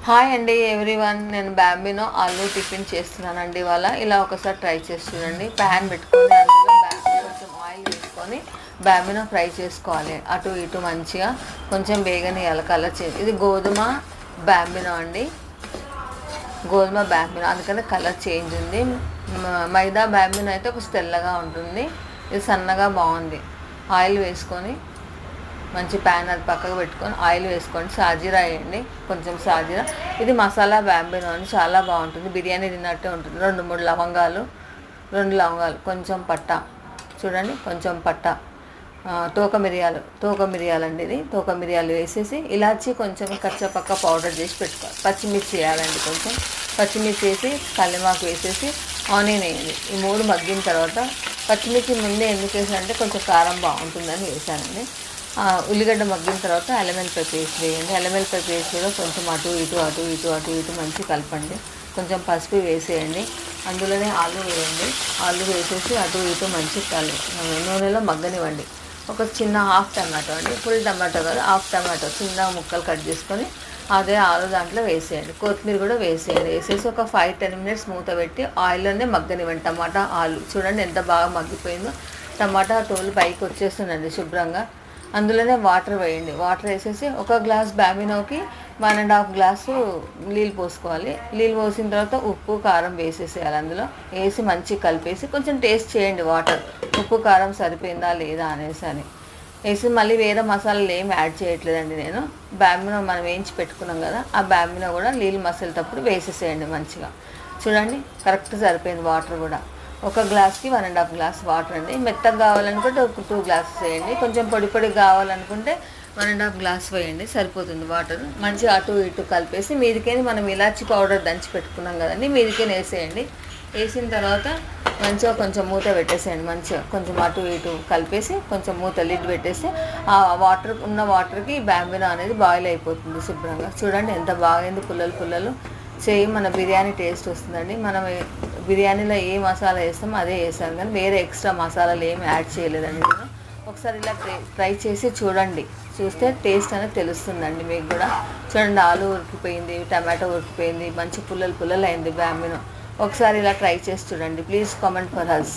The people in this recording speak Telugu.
హాయ్ అండి ఎవ్రీవన్, నేను బాంబినో ఆలూ టిఫిన్ చేస్తున్నానండి. ఇవాళ ఇలా ఒకసారి ట్రై చేసి చూడండి. ప్యాన్ పెట్టుకొని అందులో కొంచెం ఆయిల్ వేసుకొని బాంబినో ఫ్రై చేసుకోవాలి. అటు ఇటు మంచిగా కొంచెం వేగనియాలి. Colour change. ఇది గోధుమ బాంబినో అండి, గోధుమ బాంబినో, అందుకని కలర్ చేంజ్ ఉంది. మైదా బాంబినో అయితే కొంచెం తెల్లగా ఉంటుంది. ఇది సన్నగా బాగుంది. ఆయిల్ వేసుకొని మంచి ప్యాన్ అది పక్కకు పెట్టుకొని ఆయిల్ వేసుకోండి. సాజీరా వేయండి, కొంచెం సాజీరా. ఇది మసాలా బాంబినో అని చాలా బాగుంటుంది, బిర్యానీ తిన్నట్టే ఉంటుంది. 2-3 లవంగాలు, 2 లవంగాలు, కొంచెం పట్ట చూడండి, కొంచెం పట్ట, తోక మిరియాలు అండి. ఇది తోక మిరియాలు వేసేసి ఇలాచి కొంచెం కచ్చపక్క పౌడర్ చేసి పెట్టుకోవాలి. పచ్చిమిర్చి వేయాలండి, కొంచెం పచ్చిమిర్చి వేసి కల్లిమాకు వేసేసి ఆనియన్ వేయండి. ఈ 3 మగ్గిన తర్వాత పచ్చిమిర్చి ముందే ఎందుకు వేసానంటే కొంచెం కారం బాగుంటుందని వేసానండి. ఉల్లిగడ్డ మగ్గిన తర్వాత అల్లం వెల్లిపాయ పేస్ట్ వేయండి. అల్లం వెల్లిపాయ పేస్ట్ కూడా కొంచెం అటు ఇటు మంచి కలపండి. కొంచెం పసుపు వేసేయండి. అందులోనే ఆలు వేయండి. ఆలు వేసేసి అటు ఇటు మంచి నూనెలో మగ్గనివ్వండి. ఒక చిన్న హాఫ్ టమాటో అండి, ఫుల్ టమాటో కాదు, హాఫ్ టమాటో చిన్న ముక్కలు కట్ చేసుకొని అదే ఆలు దాంట్లో వేసేయండి. కొత్తిమీర కూడా వేసేయండి. వేసేసి ఒక 5-10 మినిట్స్ మూత పెట్టి ఆయిల్లోనే మగ్గనివ్వండి. టమాటా ఆలు చూడండి ఎంత బాగా మగ్గిపోయిందో. టమాటా తోలు పైకి వచ్చేస్తుందండి శుభ్రంగా. అందులోనే వాటర్ వేయండి. వాటర్ వేసేసి ఒక గ్లాస్ బాంబినోకి 1.5 గ్లాసు నీళ్ళు పోసుకోవాలి. నీళ్ళు పోసిన తర్వాత ఉప్పు కారం వేసేసేయాలి. అందులో వేసి మంచిగా కలిపేసి కొంచెం టేస్ట్ చేయండి వాటర్, ఉప్పు కారం సరిపోయిందా లేదా అనేసి అని వేసి మళ్ళీ వేరే మసాలాలు ఏమి యాడ్ చేయట్లేదండి నేను. బాంబినో మనం వేయించి పెట్టుకున్నాం కదా, ఆ బాంబినో కూడా నీళ్ళు మసిలేటప్పుడు వేసేసేయండి మంచిగా. చూడండి కరెక్ట్ సరిపోయింది వాటర్ కూడా. ఒక గ్లాస్కి 1.5 గ్లాస్ వాటర్ అండి. మెత్తగా కావాలనుకుంటే ఒక 2 గ్లాసెస్ వేయండి. కొంచెం పొడి కావాలనుకుంటే 1.5 గ్లాస్ వేయండి, సరిపోతుంది వాటర్. మంచిగా అటు ఇటు కలిపేసి మీదికేని మనం ఇలాచి పౌడర్ దంచి పెట్టుకున్నాం కదండి, మీదికేని వేసేయండి. వేసిన తర్వాత మంచిగా కొంచెం మూత పెట్టేసేయండి. మంచిగా కొంచెం అటు ఇటు కలిపేసి కొంచెం మూత లిడ్ పెట్టేసి ఆ వాటర్కి బాంబినో అనేది బాయిల్ అయిపోతుంది శుభ్రంగా. చూడండి ఎంత బాగైంది, పుల్లలు సేమ్ మన బిర్యానీ టేస్ట్ వస్తుందండి. మనం బిర్యానీలో ఏ మసాలా వేస్తామో అదే వేసాను, కానీ వేరే ఎక్స్ట్రా మసాలాలు ఏమి యాడ్ చేయలేదండి నేను. ఒకసారి ఇలా ట్రై చేసి చూడండి, చూస్తే టేస్ట్ అనేది తెలుస్తుందండి మీకు కూడా. చూడండి ఆలు ఉడికిపోయింది, టమాటో ఉడికిపోయింది, మంచి పుల్లలు అయింది బాంబినో. ఒకసారి ఇలా ట్రై చేసి చూడండి. Please comment for us.